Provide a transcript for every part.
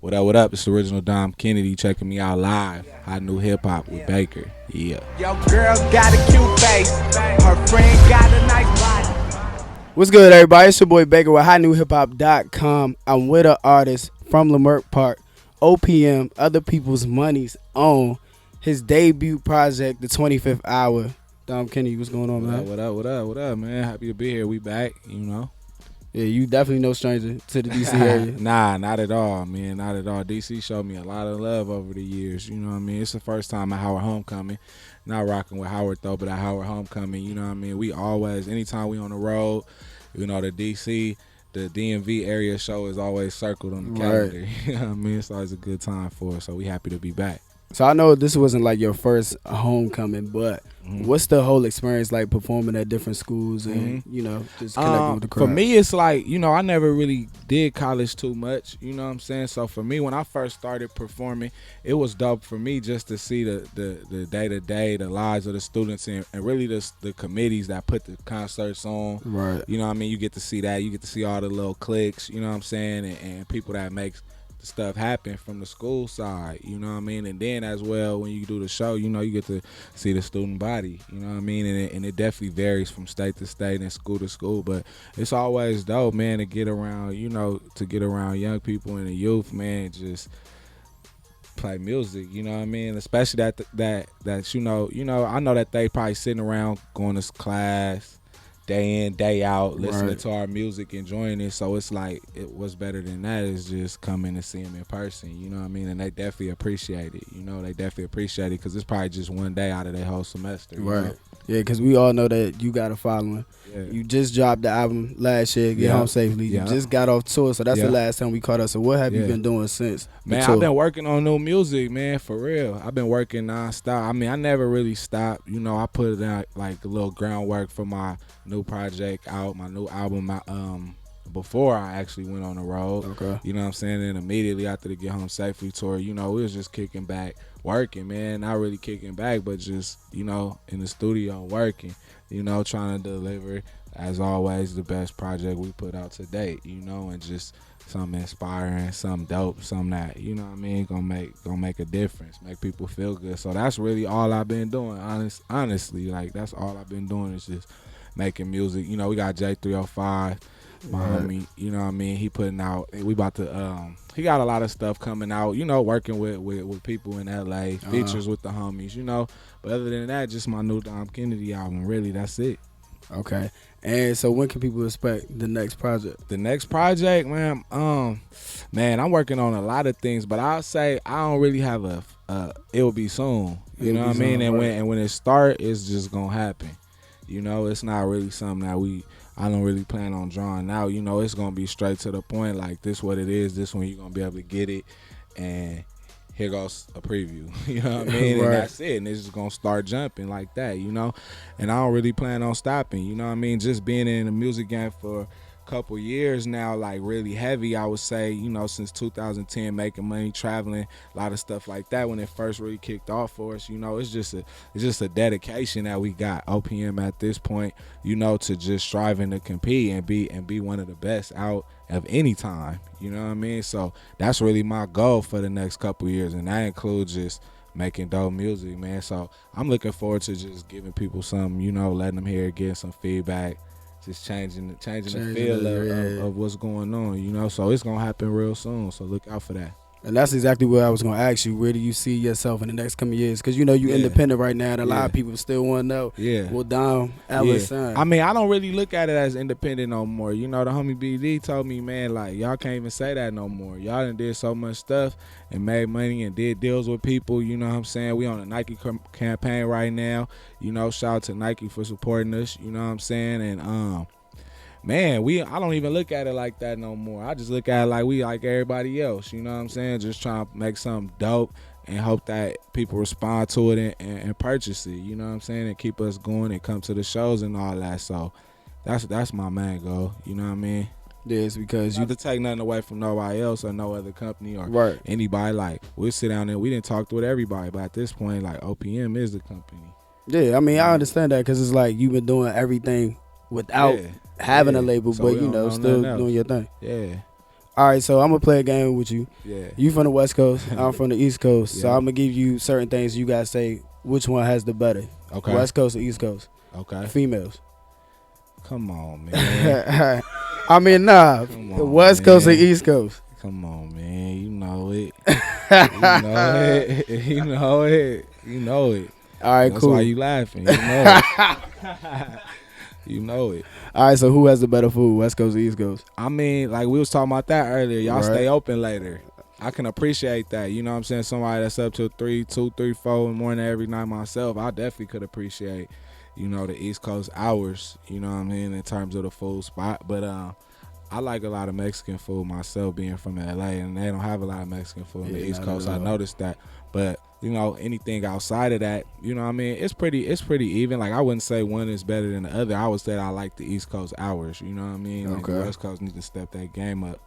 What up, what up? It's the original Dom Kennedy checking me out live. Hot New Hip Hop with Baker. Yeah. Yo, girl got a cute face. Her friend got a nice body. What's good, everybody? It's your boy Baker with HotNewHipHop.com. I'm with an artist from Leimert Park, OPM, Other People's Money's Own. His debut project, The 25th Hour. Dom Kennedy, what's going on, man? What up, man? Happy to be here. We back, you know. Yeah, you definitely no stranger to the DC area. Nah, not at all, man. Not at all. DC showed me a lot of love over the years. You know what I mean? It's the first time at Howard Homecoming. Not rocking with Howard, though, but at Howard Homecoming, you know what I mean? We always, anytime we on the road, you know, the DC, the DMV area show is always circled on the calendar. Right. You know what I mean? It's always a good time for us, so we happy to be back. So I know this wasn't like your first homecoming, but what's the whole experience like performing at different schools and, you know, just connecting with the crowd? For me, it's like, you know, I never really did college too much, you know what I'm saying? So for me, when I first started performing, it was dope for me just to see the day-to-day, the lives of the students and really the committees that put the concerts on. Right. You know what I mean? You get to see that. You get to see all the little cliques, you know what I'm saying? And people that make the stuff happen from the school side, you know what I mean? And then as well, when you do the show, you know, you get to see the student body, you know what I mean? And it definitely varies from state to state and school to school, but it's always dope, man, to get around, you know, to get around young people and the youth, man, just play music, you know what I mean? Especially that you know, I know that they probably sitting around going to class day in, day out, listening to our music, enjoying it. So it's like, what's better than that is just coming and see them in person, you know what I mean? And they definitely appreciate it, you know? They definitely appreciate it because it's probably just one day out of their whole semester. Right. Know? Yeah, because we all know that you got a following. Yeah. You just dropped the album last year, Get Home Safely. You just got off tour, so that's the last time we caught up. So what have you been doing since Man, I've been working on new music, man, for real. I've been working nonstop. I mean, I never really stopped. You know, I put out like a little groundwork for my new project out, my new album, before I actually went on the road. Okay. You know what I'm saying? And immediately after the Get Home Safely tour, you know, we was just kicking back, working, man. Not really kicking back, but just, you know, in the studio working, you know, trying to deliver, as always, the best project we put out to date, you know, and just something inspiring, something dope, something that, you know what I mean, gonna make a difference, make people feel good. So that's really all I've been doing, honestly. Like, that's all I've been doing is just making music. You know, we got J305, my homie, you know what I mean, he putting out, we about to, he got a lot of stuff coming out, you know, working with people in LA, features with the homies, you know. But other than that, just my new Dom Kennedy album, really, that's it. Okay. And so when can people expect the next project? The next project, man, man, I'm working on a lot of things, but I'll say I don't really have it will be soon. You know what I mean? And when it start, it's just gonna happen. You know, it's not really something that I don't really plan on drawing out. You know, it's gonna be straight to the point, like this what it is, this one you're gonna be able to get it, and here goes a preview. You know what I mean? And that's it. And it's just gonna start jumping like that, you know? And I don't really plan on stopping, you know what I mean? Just being in the music game for a couple years now, like really heavy, I would say, you know, since 2010, making money, traveling, a lot of stuff like that when it first really kicked off for us, you know, it's just a dedication that we got, OPM at this point, you know, to just striving to compete and be one of the best out of any time, you know what I mean? So that's really my goal for the next couple years, and that includes just making dope music, man. So I'm looking forward to just giving people some, you know, letting them hear it, getting some feedback, just changing the feel of what's going on, you know. So it's gonna happen real soon, so look out for that. And that's exactly what I was going to ask you. Where do you see yourself in the next coming years? Because, you know, you're independent right now, and a lot of people still want to know. Yeah. Well, Dom, Alice, son. I mean, I don't really look at it as independent no more. You know, the homie BD told me, man, like, y'all can't even say that no more. Y'all done did so much stuff and made money and did deals with people. You know what I'm saying? We on a Nike campaign right now. You know, shout out to Nike for supporting us. You know what I'm saying? And, man, I don't even look at it like that no more. I just look at it like we like everybody else, you know what I'm saying? Just trying to make something dope and hope that people respond to it and purchase it, you know what I'm saying? And keep us going and come to the shows and all that. So that's my main goal, you know what I mean? Yes, because you to take nothing away from nobody else or no other company or anybody. Like, we'll sit down there, we didn't talk with everybody, but at this point, like, OPM is the company. Yeah, I mean, I understand that because it's like you've been doing everything without having a label, so but you know, still doing your thing. Yeah. All right, so I'm gonna play a game with you. Yeah. You from the West Coast, I'm from the East Coast. So Yeah. I'm gonna give you certain things. You guys say which one has the better. Okay. West Coast or East Coast? Okay. Females. Come on, man. I mean, nah. Come on, West Coast or man. East Coast? Come on, man. You know it. You know it. You know it. You know it. All right, That's cool. why you laughing. You know it. You know it. All right, so who has the better food, West Coast or East Coast? I mean, like we was talking about that earlier. Y'all Right. stay open later. I can appreciate that. You know what I'm saying? Somebody that's up till 3, 2, 3, 4 in the morning every night myself, I definitely could appreciate, you know, the East Coast hours, you know what I mean, in terms of the food spot. But I like a lot of Mexican food myself, being from LA, and they don't have a lot of Mexican food in the East not Coast. at I all. noticed that. But, you know, anything outside of that, you know what I mean, it's pretty even. Like, I wouldn't say one is better than the other. I would say I like the East Coast hours, you know what I mean? Like, the Okay. West Coast need to step that game up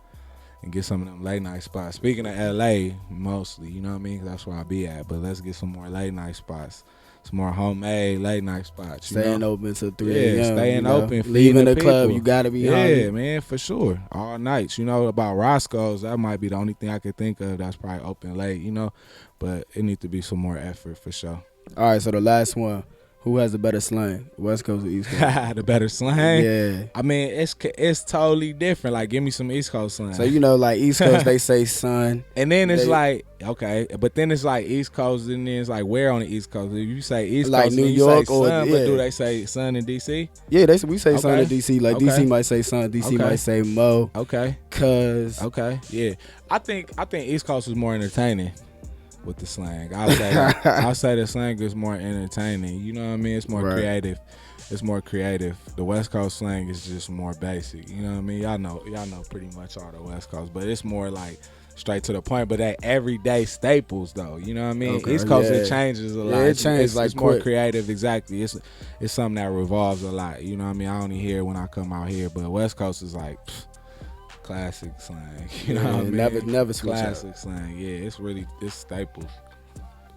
and get some of them late night spots. Speaking of LA, mostly, you know what I mean? 'Cause that's where I be at. But let's get some more late night spots, some more homemade late night spots. You Staying know? open till 3 Yeah, a.m. staying you know? open, feeding Leaving the the club, people. you gotta be Yeah, hungry. man, for sure. All nights. You know, about Roscoe's, that might be the only thing I could think of that's probably open late, you know? But it needs to be some more effort for sure. All right, so the last one. Who has the better slang, West Coast or East Coast? The better slang. Yeah. I mean, it's totally different. Like, give me some East Coast slang. So, you know, like East Coast, they say son. And then it's They- like, okay, but then it's like East Coast, and then it's like where on the East Coast? If you say East Like Coast, New then you York say or- sun, yeah. but do they say sun in DC? Yeah, we say son Okay. to DC. Like Okay. DC might say son, DC Okay. might say Mo. Okay, Cause okay, yeah. I think East Coast is more entertaining with the slang. I'll say the slang is more entertaining. You know what I mean? It's more Right. creative. It's more creative. The West Coast slang is just more basic. You know what I mean? Y'all know pretty much all the West Coast, but it's more like straight to the point. But that everyday staples, though. You know what I mean? Okay, East Coast, yeah. it changes a lot. Yeah, it changes It's like more quick. creative. Exactly. It's something that revolves a lot. You know what I mean? I only hear it when I come out here, but West Coast is like classic slang. You know what I mean? never switch up. Classic slang. Yeah, it's staples.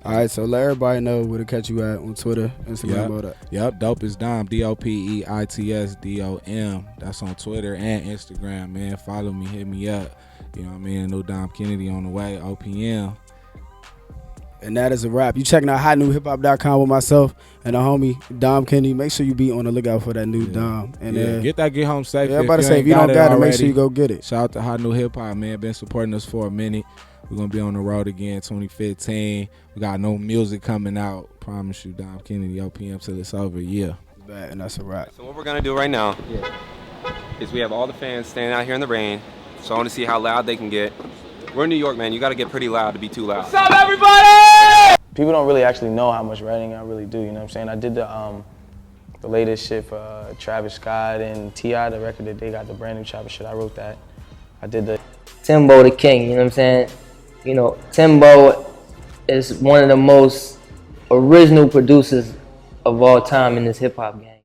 All right, so let everybody know where to catch you at on Twitter, Instagram, Yep. all that. Yep, Dope is Dom, DOPEITSDOM. That's on Twitter and Instagram, man. Follow me, hit me up. You know what I mean? No Dom Kennedy on the way, OPM. And that is a wrap. You checking out hotnewhiphop.com with myself and the homie Dom Kennedy. Make sure you be on the lookout for that new Dom. And Get home safe. yeah, I'm about to say, if you don't got it, make sure you go get it. Shout out to Hot New Hip Hop, man. Been supporting us for a minute. We're going to be on the road again 2015. We got no music coming out. Promise you, Dom Kennedy, OPM till it's over. Yeah. And that's a wrap. So what we're gonna do right now is we have all the fans standing out here in the rain. So I want to see how loud they can get. We're in New York, man. You got to get pretty loud to be too loud. What's up, everybody? People don't really actually know how much writing I really do, you know what I'm saying? I did the latest shit for Travis Scott and T.I., the record that they got, the brand new Travis shit, I wrote that. I did the Timbo the king, you know what I'm saying? You know, Timbo is one of the most original producers of all time in this hip hop game.